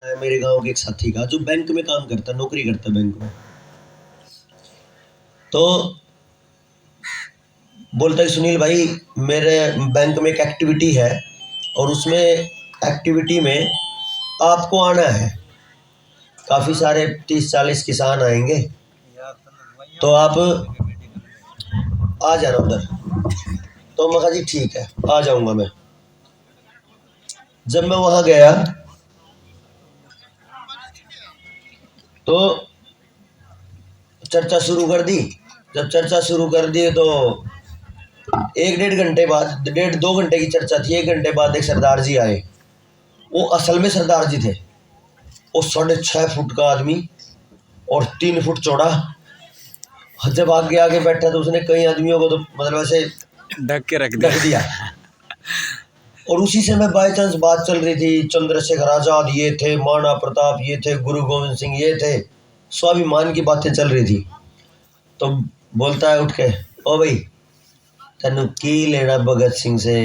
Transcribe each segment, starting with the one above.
मेरे गांव के एक साथी का जो बैंक में काम करता, नौकरी करता बैंक में। तो बोलता है सुनील भाई, मेरे बैंक में एक एक्टिविटी है और उसमें एक्टिविटी में आपको आना है। काफ़ी सारे 30-40 किसान आएंगे, तो आप आ जाना उधर। तो मैं कहा जी ठीक है, आ जाऊंगा मैं। जब मैं वहाँ गया तो चर्चा शुरू कर दी। जब चर्चा शुरू कर दी तो 1-1.5 घंटे बाद, 1.5-2 घंटे की चर्चा थी। 1 घंटे बाद एक सरदार जी आए। वो असल में सरदार जी थे। वो 6.5 फुट का आदमी और 3 फुट चौड़ा। जब आगे आगे बैठा तो उसने कई आदमियों को तो मतलब ऐसे ढक के रख दिया। और उसी से मैं बाई चांस बात चल रही थी। चंद्रशेखर आजाद ये थे, महाराणा प्रताप ये थे, गुरु गोविंद सिंह ये थे, स्वाभिमान की बातें चल रही थी। तो बोलता है उठ के, ओ भाई तेनू की लेना भगत सिंह से,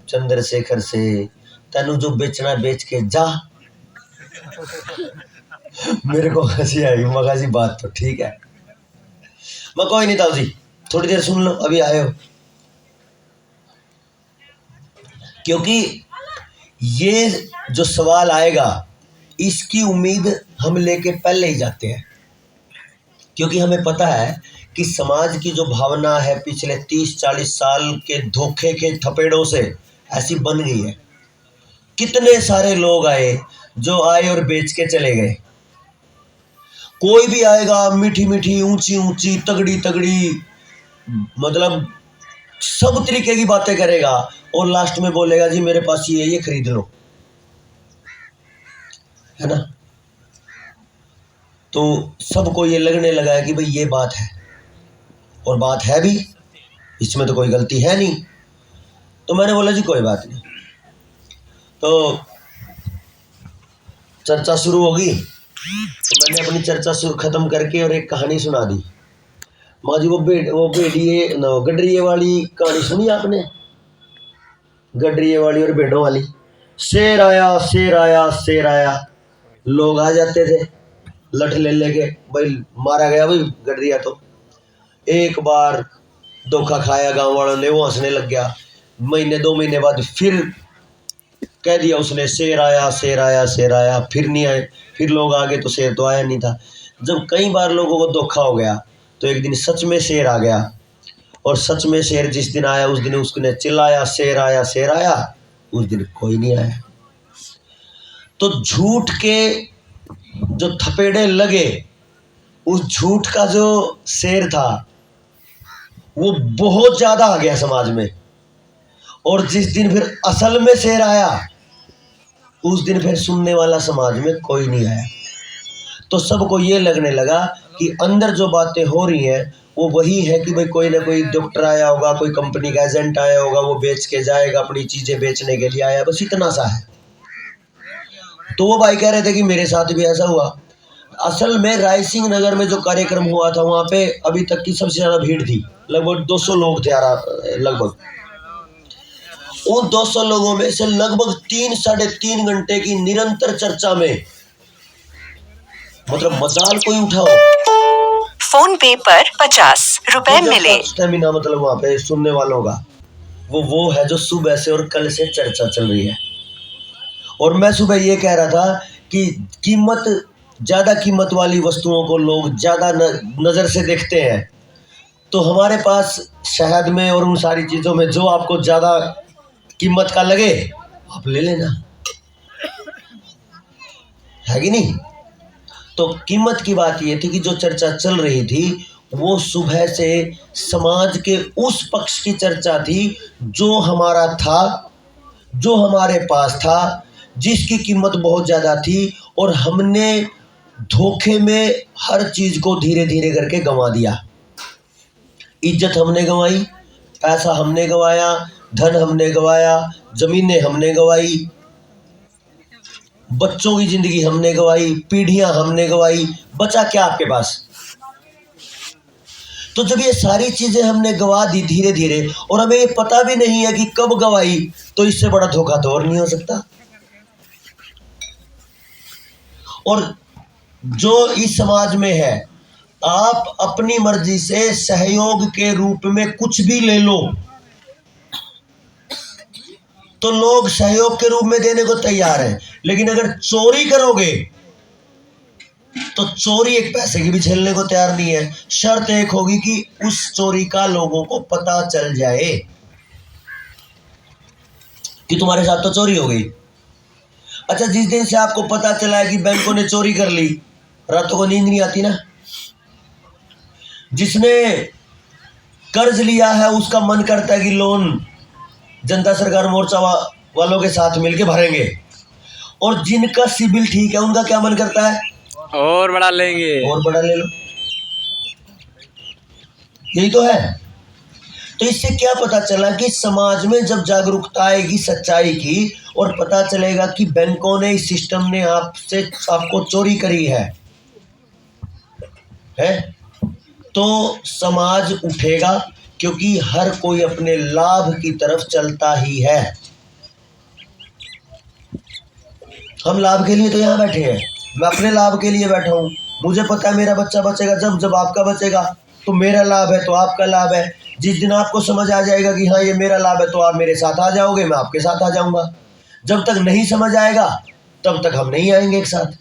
चंद्रशेखर से, तेनू जो बेचना बेच के जा। मेरे को हंसी आई। मगा जी बात तो ठीक है। मैं कोई नहीं ताऊ जी, थोड़ी देर सुन लो, अभी आए हो। क्योंकि ये जो सवाल आएगा इसकी उम्मीद हम लेके पहले ही जाते हैं, क्योंकि हमें पता है कि समाज की जो भावना है पिछले 30-40 साल के धोखे के थपेड़ों से ऐसी बन गई है। कितने सारे लोग आए जो आए और बेच के चले गए। कोई भी आएगा मीठी मीठी, ऊंची ऊंची, तगड़ी तगड़ी, मतलब सब तरीके की बातें करेगा और लास्ट में बोलेगा जी मेरे पास ये खरीद लो, है ना। तो सबको ये लगने लगा है कि भाई ये बात है, और बात है भी, इसमें तो कोई गलती है नहीं। तो मैंने बोला जी कोई बात नहीं। तो चर्चा शुरू होगी। तो मैंने अपनी चर्चा खत्म करके और एक कहानी सुना दी। माँ जी वो भेड़िए गडरिए वाली कहानी सुनी आपने? गडरिए वाली और भेड़ों वाली। शेर आया शेर आया शेर आया, लोग आ जाते थे लठ ले लेके, भाई मारा गया भाई गडरिया। तो एक बार धोखा खाया गांव वालों ने, वो हंसने लग गया। 1-2 महीने बाद फिर कह दिया उसने शेर आया शेर आया शेर आया, फिर नहीं आए। फिर लोग आ गए तो शेर तो आया नहीं था। जब कई बार लोगों को धोखा हो गया तो एक दिन सच में शेर आ गया। और सच में शेर जिस दिन आया उस दिन उसने चिल्लाया शेर आया शेर आया, उस दिन कोई नहीं आया। तो झूठ के जो थपेड़े लगे, उस झूठ का जो शेर था वो बहुत ज्यादा आ गया समाज में। और जिस दिन फिर असल में शेर आया उस दिन फिर सुनने वाला समाज में कोई नहीं आया। तो सबको ये लगने लगा कि अंदर जो बातें हो रही हैं वो वही है कि भाई कोई ना कोई डॉक्टर आया होगा, कोई कंपनी का एजेंट आया होगा, वो बेच के जाएगा, अपनी चीजें बेचने के लिए आया, बस इतना सा है। तो वो भाई कह रहे थे कि मेरे साथ भी ऐसा हुआ। असल में रायसिंह नगर में जो कार्यक्रम हुआ था वहां पे अभी तक की सबसे ज्यादा भीड़ थी। लगभग 200 लोग थे लगभग। उन 200 लोगों में से लगभग 3-3.5 घंटे की निरंतर चर्चा में, मतलब मजाल कोई उठाओ, फोन पे पर 50 रुपए मिले। स्टेमिना मतलब वहां पे सुनने वालों का वो है जो सुबह से और कल से चर्चा चल रही है। और मैं सुबह ये कह रहा था कि ज्यादा कीमत वाली वस्तुओं को लोग ज्यादा नजर से देखते हैं। तो हमारे पास शहद में और उन सारी चीजों में जो आपको ज्यादा कीमत का लगे आप ले लेना, है कि नहीं। तो कीमत की बात ये थी कि जो चर्चा चल रही थी वो सुबह से समाज के उस पक्ष की चर्चा थी जो हमारा था, जो हमारे पास था, जिसकी कीमत बहुत ज्यादा थी। और हमने धोखे में हर चीज को धीरे धीरे करके गंवा दिया। इज्जत हमने गंवाई, पैसा हमने गंवाया, धन हमने गंवाया, जमीनें हमने गंवाई, बच्चों की जिंदगी हमने गंवाई, पीढ़ियां हमने गंवाई, बचा क्या आपके पास। तो जब ये सारी चीजें हमने गंवा दी धीरे धीरे, और हमें ये पता भी नहीं है कि कब गंवाई, तो इससे बड़ा धोखा तो और नहीं हो सकता। और जो इस समाज में है, आप अपनी मर्जी से सहयोग के रूप में कुछ भी ले लो तो लोग सहयोग के रूप में देने को तैयार हैं, लेकिन अगर चोरी करोगे तो चोरी एक पैसे की भी झेलने को तैयार नहीं है। शर्त एक होगी कि उस चोरी का लोगों को पता चल जाए कि तुम्हारे साथ तो चोरी हो गई। अच्छा, जिस दिन से आपको पता चला है कि बैंकों ने चोरी कर ली, रातों को नींद नहीं आती ना। जिसने कर्ज लिया है उसका मन करता है कि लोन जनता सरकार मोर्चा वालों के साथ मिलके भरेंगे, और जिनका सिबिल ठीक है उनका क्या मन करता है, और बड़ा लेंगे, और बड़ा ले लो। यही तो है। तो इससे क्या पता चला कि समाज में जब जागरूकता आएगी सच्चाई की और पता चलेगा कि बैंकों ने, इस सिस्टम ने आपको चोरी करी है, तो समाज उठेगा, क्योंकि हर कोई अपने लाभ की तरफ चलता ही है। हम लाभ के लिए तो यहाँ बैठे हैं, मैं अपने लाभ के लिए बैठा हूँ। मुझे पता है मेरा बच्चा बचेगा, जब आपका बचेगा तो मेरा लाभ है, तो आपका लाभ है। जिस दिन आपको समझ आ जाएगा कि हाँ ये मेरा लाभ है, तो आप मेरे साथ आ जाओगे, मैं आपके साथ आ जाऊंगा। जब तक नहीं समझ आएगा तब तक हम नहीं आएंगे एक साथ।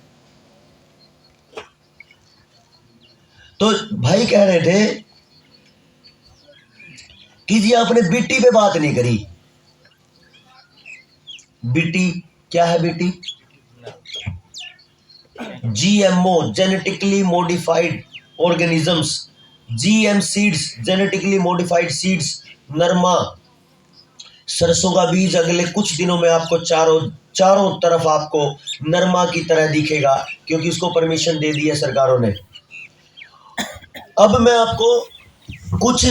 तो भाई कह रहे थे कि जी आपने बीटी पे बात नहीं करी। बीटी क्या है? BT GMO, genetically modified organisms, GM seeds, genetically modified seeds, नरमा, सरसों का बीज अगले कुछ दिनों में आपको चारों तरफ आपको नरमा की तरह दिखेगा, क्योंकि उसको परमिशन दे दी है सरकारों ने। अब मैं आपको कुछ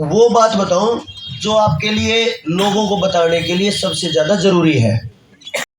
वो बात बताऊं जो आपके लिए, लोगों को बताने के लिए सबसे ज्यादा जरूरी है।